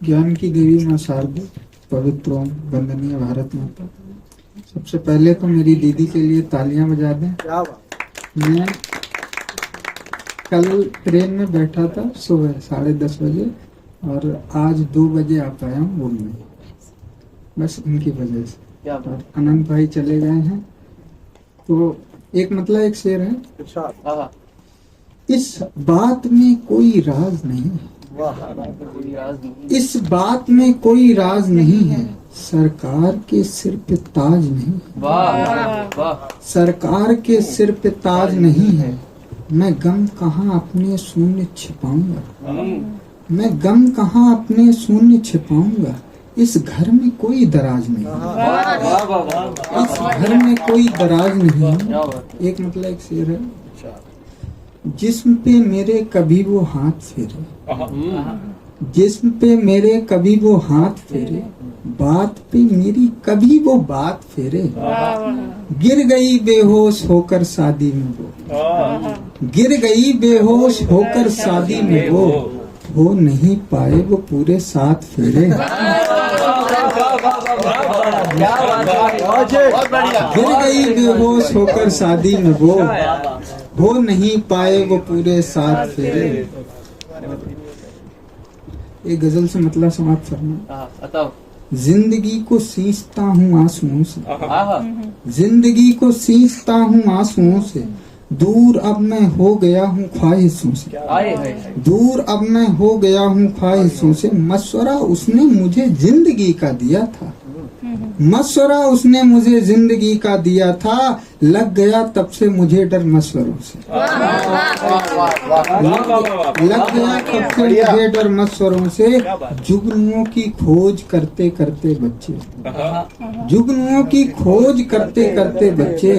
ज्ञान की देवी माँ शारदा, पवित्र ओम, वंदनीय भारत माता। सबसे पहले तो मेरी दीदी के लिए तालियां बजा दें। मैं कल ट्रेन में बैठा था सुबह 10:30 बजे और आज 2 बजे आ पाया हूँ बोलने, बस उनकी वजह से। और अनंत भाई चले गए हैं तो एक शेर है, इस बात में कोई राज नहीं है, इस बात में कोई राज नहीं है, सरकार के सिर पे ताज नहीं है, सरकार के सिर पे ताज नहीं है। मैं गम कहाँ अपने शून्य छिपाऊंगा, मैं गम कहाँ अपने शून्य छिपाऊंगा। इस घर में कोई दराज नहीं है, इस घर में कोई दराज नहीं है। एक शेर है, जिस्म पे मेरे कभी वो हाथ फेरे, जिस्म पे मेरे कभी वो हाथ फेरे, बात पे मेरी कभी वो बात फेरे। गिर गई बेहोश होकर शादी में वो, गिर गई बेहोश होकर शादी में वो, हो नहीं पाए वो पूरे 7 फेरे। गिर गई बेहोश होकर शादी में वो, हो नहीं पाए वो पूरे 7 फेरे। एक गजल से मतलब समाप्त करना। जिंदगी को सींचता हूँ आंसुओं से, जिंदगी को सींचता हूँ आंसुओं से, दूर अब मैं हो गया हूँ ख्वाहिशों से, दूर अब मैं हो गया हूँ ख्वाहिशों से। मशवरा उसने मुझे जिंदगी का दिया था, मशवरा उसने मुझे जिंदगी का दिया था, लग गया तब से मुझे डर मशवरों से, लग गया तब से मुझे डर मशवरों से। जुगनुओं की खोज करते करते बच्चे, जुगनुओं की खोज करते करते बच्चे,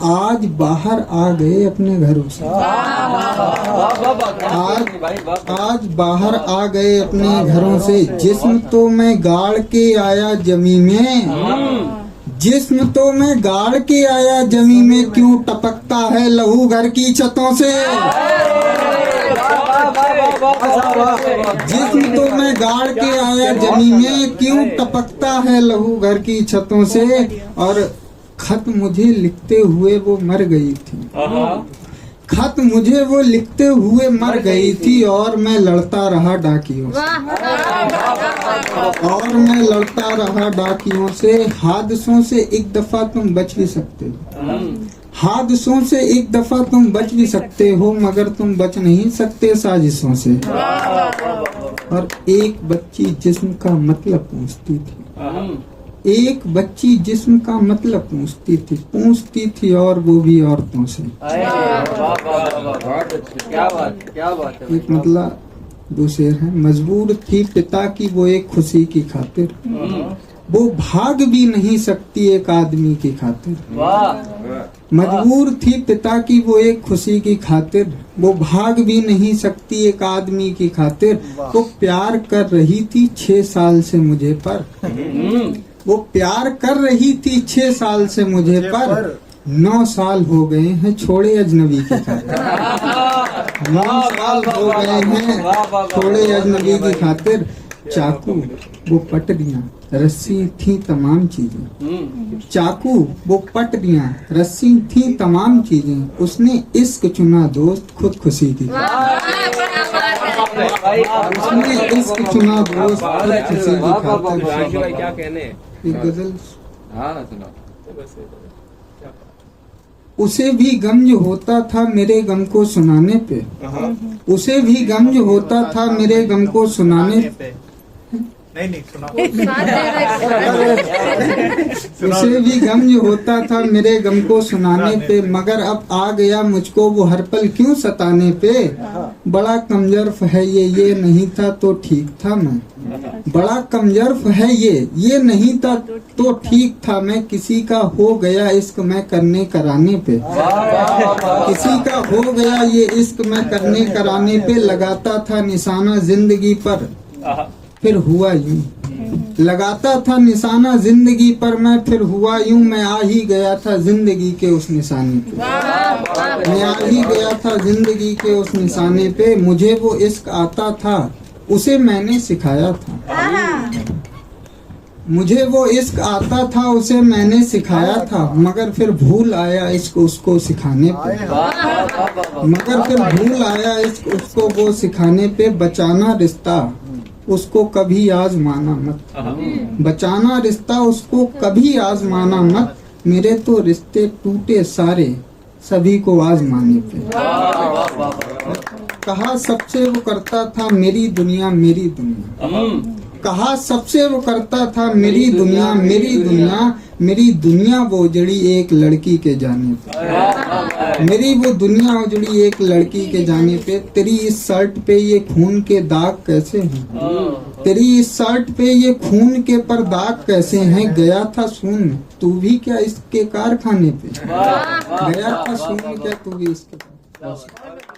आज बाहर आ गए अपने घरों से, आज बाहर आ गए अपने घरों से। जिस्म तो मैं गाड़ के आया जमी में, जिस्म तो मैं गाड़ के आया जमी में, क्यों टपकता है लहू घर की छतों से। जिस्म तो मैं गाड़ के आया जमी में, क्यों टपकता है लहू घर की छतों से। और खत मुझे लिखते हुए वो मर गई थी, खत मुझे वो लिखते हुए मर गई थी, और मैं लड़ता रहा डाकियों से, और मैं लड़ता रहा डाकियों से। हादसों से एक दफा तुम बच भी सकते हो, हादसों से एक दफा तुम बच भी सकते हो, मगर तुम बच नहीं सकते साजिशों से। और एक बच्ची जिस्म का मतलब पूछती थी, एक बच्ची जिस्म का मतलब पूछती थी और वो भी औरतों से। एक दो शेर है। मजबूर थी पिता की वो एक खुशी की खातिर, वो भाग भी नहीं सकती एक आदमी की खातिर। मजबूर थी पिता की वो एक खुशी की खातिर, वो भाग भी नहीं सकती एक आदमी की खातिर। वो प्यार कर रही थी 6 साल से मुझे पर, वो प्यार कर रही थी 6 साल से मुझे पर, 9 साल हो गए हैं छोड़े अजनबी की खातिर, 9 साल हो गए हैं छोड़े अजनबी की खातिर। चाकू वो पटरियां रस्सी थी तमाम चीजें, चाकू वो पटरियां रस्सी थी तमाम चीजें, उसने इश्क चुना दोस्त खुद खुशी की, उसने इश्क चुना दोस्त खुद खुशी की खातिर। क्या कहने एक गजल। सुना। उसे भी गम जो होता था मेरे गम को सुनाने पे, उसे भी गम जो होता था मेरे गम को सुनाने पे, नहीं सुना। उसे भी गम जो होता था मेरे गम को सुनाने पे, मगर अब आ गया मुझको वो हर पल क्यों सताने पे। बड़ा कमजोर है ये नहीं था तो ठीक था मैं, बड़ा कमजोर है ये नहीं था तो ठीक था मैं। किसी का हो गया इश्क मैं करने कराने पे, किसी का हो गया ये इश्क मैं करने कराने पे। लगाता था निशाना जिंदगी पर फिर हुआ यूं, लगाता था निशाना जिंदगी पर मैं फिर हुआ यूं। मैं आ ही गया था जिंदगी के उस निशाने पे, मैं आ ही गया था जिंदगी के उस निशाने पे। मुझे वो इश्क आता था उसे मैंने सिखाया था। मुझे वो इश्क आता था, उसे मैंने सिखाया था, मगर फिर भूल आया इश्क उसको सिखाने पे। मगर फिर भूल आया इश्क उसको वो सिखाने पे। बचाना रिश्ता उसको कभी आजमाना मत। बचाना रिश्ता उसको कभी आजमाना मत। मेरे तो रिश्ते टूटे सारे सभी को आजमाने पे। कहा सबसे वो करता था मेरी दुनिया मेरी दुनिया। कहा सबसे वो करता था मेरी दुनिया मेरी दुनिया। मेरी दुनिया वो उजड़ी एक लड़की के जाने पे। मेरी वो दुनिया उजड़ी एक लड़की के जाने पे। तेरी इस शर्ट पे ये खून के दाग कैसे हैं? तेरी इस शर्ट पे ये खून के पर दाग कैसे हैं? गया था सुन तू भी क्या इसके कारखाने पे? गया था सुन क्या तू भी इसके कारखाने पे?